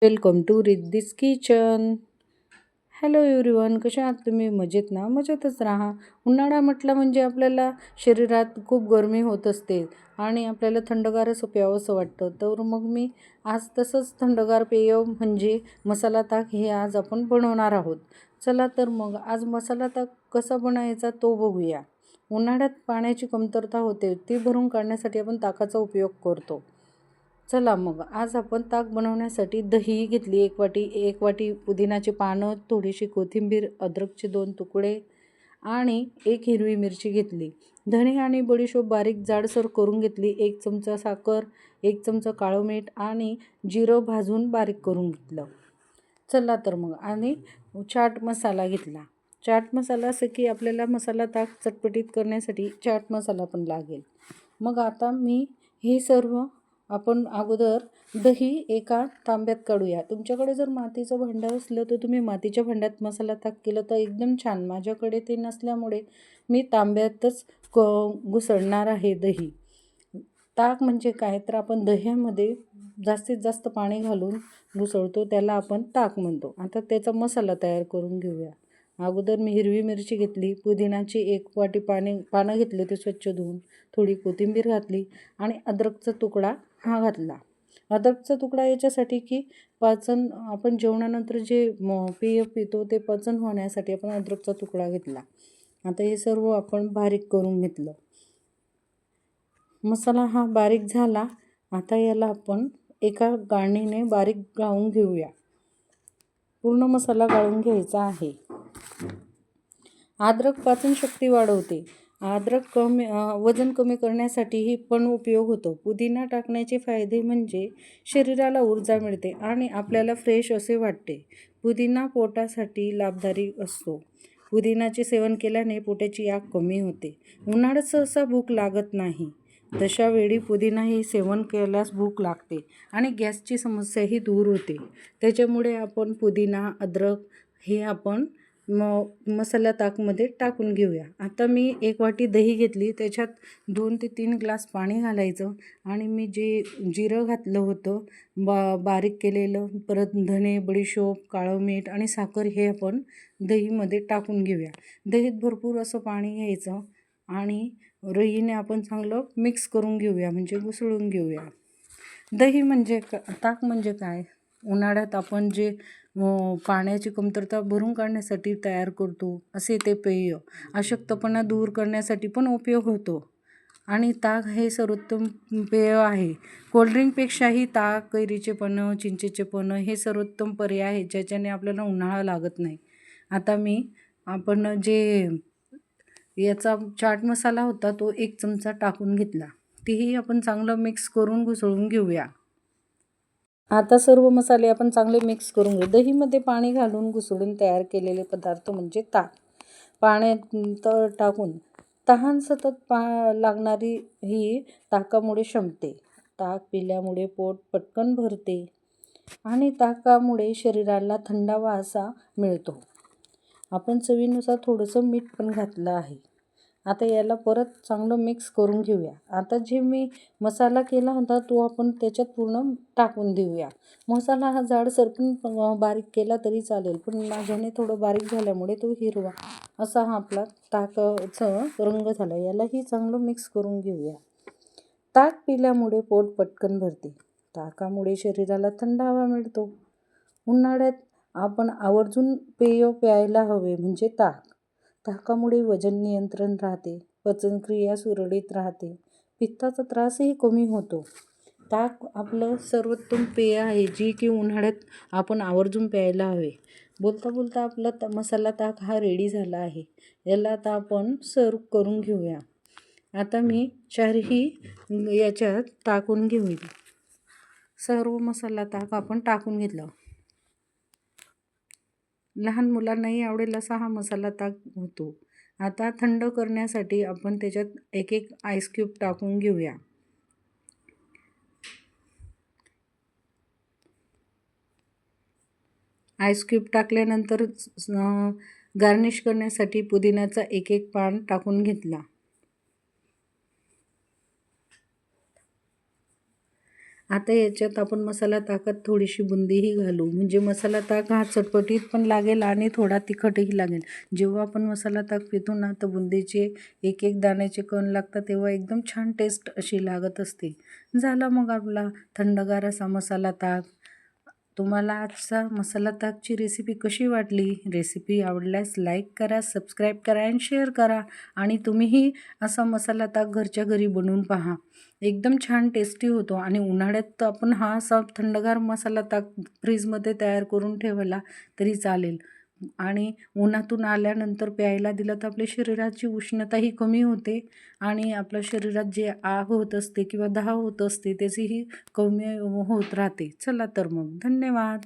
Welcome to Riddhi's kitchen. Hello everyone, कशा आहात तुम्ही? मजेत ना? मजेतच राहा. उन्हाळा म्हटलं म्हणजे आपल्याला शरीरात खूप गरमी होत असते आणि आपल्याला थंडगारच प्यावंसं वाटतं. तर मग मी आज तसंच थंडगार पेय म्हणजे मसाला ताक हे आज आपण बनवणार आहोत. चला तर मग आज मसाला ताक कसा बनायचा तो बघूया. उन्हाळ्यात पाण्याची कमतरता होते, ती भरून काढण्यासाठी आपण ताकाचा उपयोग करतो. चला मग आज आपण ताक बनवण्यासाठी दही घेतली 1 वाटी पुदिनाची पानं, थोडीशी कोथिंबीर, अद्रकचे 2 तुकडे आणि 1 हिरवी मिरची घेतली. धणे आणि बडीशोप बारीक जाडसर करून घेतली. 1 चमचा साखर, 1 चमचा काळं मीठ आणि जिरं भाजून बारीक करून घेतलं. चला तर मग आणि चाट मसाला घेतला. चाट मसाला असं की आपल्याला मसाला ताक चटपटीत करण्यासाठी चाट मसाला पण लागेल. मग आता मी हे सर्व आपण अगोदर दही एका तांब्यात काढूया. तुमच्याकडे जर मातीचं भांडं असलं तर तुम्ही मातीच्या भांड्यात मसाला ताक केलं तर एकदम छान. माझ्याकडे ते नसल्यामुळे मी तांब्यातच घुसळणार आहे दही. ताक म्हणजे काय तर आपण दह्यामध्ये जास्तीत जास्त पाणी घालून घुसळतो, त्याला आपण ताक म्हणतो. आता त्याचा मसाला तयार करून घेऊया. अगोदर मी हिरवी मिरची घेतली, पुदिनाची 1 वाटी पानं घेतले, ते स्वच्छ धुवून, थोडी कोथिंबीर घातली आणि अद्रकचा तुकडा हा घातला. अद्रकचा तुकडा याच्यासाठी की पाचन आपण जेवणानंतर जे पेय पितो ते पचन होण्यासाठी आपण अद्रकचा तुकडा घेतला. आता हे सर्व आपण बारीक करून घेतलं. मसाला हा बारीक झाला. आता याला आपण एका गाळणीने बारीक गाळून घेऊया. पूर्ण मसाला गाळून घ्यायचा आहे. अद्रक पाचनशक्ती वाढवते. अद्रक वजन कमी करण्यासाठीही पण उपयोग होतो. पुदिना टाकण्याचे फायदे म्हणजे शरीराला ऊर्जा मिळते आणि आपल्याला फ्रेश असे वाटते. पुदिना पोटासाठी लाभदायी असतो. पुदिनाचे सेवन केल्याने पोटाची आग कमी होते. उन्हाळ्यात सहसा भूक लागत नाही. तशा वेळी पुदिना हे सेवन केल्यास भूक लागते आणि गॅसची समस्याही दूर होते. त्याच्यामुळे आपण पुदिना, अद्रक हे आपण मसाला ताकमध्ये टाकून घेऊया. आता मी 1 वाटी दही घेतली, त्याच्यात 2 ते 3 ग्लास पाणी घालायचं आणि मी जे जिरं घातलं होतं बारीक केलेलं, परत धणे, बडीशोप, काळं मीठ आणि साखर हे आपण दहीमध्ये टाकून घेऊया. दहीत भरपूर असं पाणी घ्यायचं आणि रहीने आपण चांगलं मिक्स करून घेऊया, म्हणजे घुसळून घेऊया. दही म्हणजे ताक म्हणजे काय? उन्हाळ्यात आपण जे पाण्याची कमतरता भरून काढण्यासाठी तयार करतो असे ते पेय अशक्तपणा दूर करण्यासाठी पण उपयोग होतो आणि ताक हे सर्वोत्तम पेय आहे. कोल्ड्रिंकपेक्षाही ताक, कैरीचे पन्हं, चिंचेचे पन्हं हे सर्वोत्तम पर्याय आहे, ज्याच्याने आपल्याला उन्हाळा लागत नाही. आता आपण जे याचा चाट मसाला होता तो 1 चमचा टाकून घेतला. तेही आपण चांगलं मिक्स करून घुसळून घेऊया. आता सर्व मसाले आपण चांगले मिक्स करून घेऊ. दहीमध्ये पाणी घालून घुसळून तयार केलेले पदार्थ म्हणजे ताक. पाण्यात टाकून तहान सतत लागणारी ही ताकामुळे शमते. ताक पिल्यामुळे पोट पटकन भरते आणि ताकामुळे शरीराला थंडावा असा मिळतो. आपण चवीनुसार थोडंसं मीठ पण घातलं आहे. आता याला परत चांगलं मिक्स करून घेऊया. आता जे मी मसाला केला होता तो आपण त्याच्यात पूर्ण टाकून देऊया. मसाला हा जाडसर पण बारीक केला तरी चालेल, पण माझ्याने थोडं बारीक झाल्यामुळे तो हिरवा असा हा आपला ताकाचा रंग झाला. यालाही चांगलं मिक्स करून घेऊया. ताक पिल्यामुळे पोट पटकन भरते. ताकामुळे शरीराला थंडावा मिळतो. उन्हाळ्यात आपण आवर्जून पेय प्यायला हवे म्हणजे ताक. ताकामुळे वजन नियंत्रण राहते, पचनक्रिया सुरळीत राहते, पित्ताचा त्रासही कमी होतो. ताक आपलं सर्वोत्तम पेय आहे, जी की उन्हाळ्यात आपण आवर्जून प्यायला हवे. बोलता बोलता आपला मसाला ताक हा रेडी झाला आहे. याला आता आपण सर्व करून घेऊया. आता मी चारही याच्यात टाकून घेऊया. सर्व मसाला ताक आपण टाकून घेतलं. लहान मुलांनाही आवडेल असा हा मसाला ताक होतो. आता थंड करण्यासाठी आपण त्याच्यात 1 आईस क्यूब टाकून घेऊया. आईस क्यूब टाकल्यानंतर गार्निश करण्यासाठी पुदिन्याचा 1 पान टाकून घेतला. आता याच्यात आपण मसाला ताकात थोडीशी बुंदीही घालू, म्हणजे मसाला ताक हा चटपटीत पण लागेल आणि थोडा तिखटही लागेल. जेव्हा आपण मसाला ताक पितो ना, तर बुंदीचे एक एक दाण्याचे कण लागतात, तेव्हा एकदम छान टेस्ट अशी लागत असते. झाला मग आपला थंडगार असा मसाला ताक. तुम्हाला आजचा मसाला ताकची रेसिपी कशी वाटली? रेसिपी आवडल्यास लाईक करा, सबस्क्राईब करा आणि शेअर करा. आणि तुम्हीही असा मसाला ताक घरच्या घरी बनवून पहा. एकदम छान टेस्टी होतो आणि उन्हाळ्यात तर आपण हा असा थंडगार मसाला ताक फ्रीजमध्ये तयार करून ठेवला तरी चालेल. आणि उन्हातून आल्यानंतर प्यायला दिलं तर आपल्या शरीराची उष्णताही कमी होते आणि आपल्या शरीरात जे आग होत असते किंवा दहा होत असते त्याचीही कमी होत राहते. चला तर मग धन्यवाद.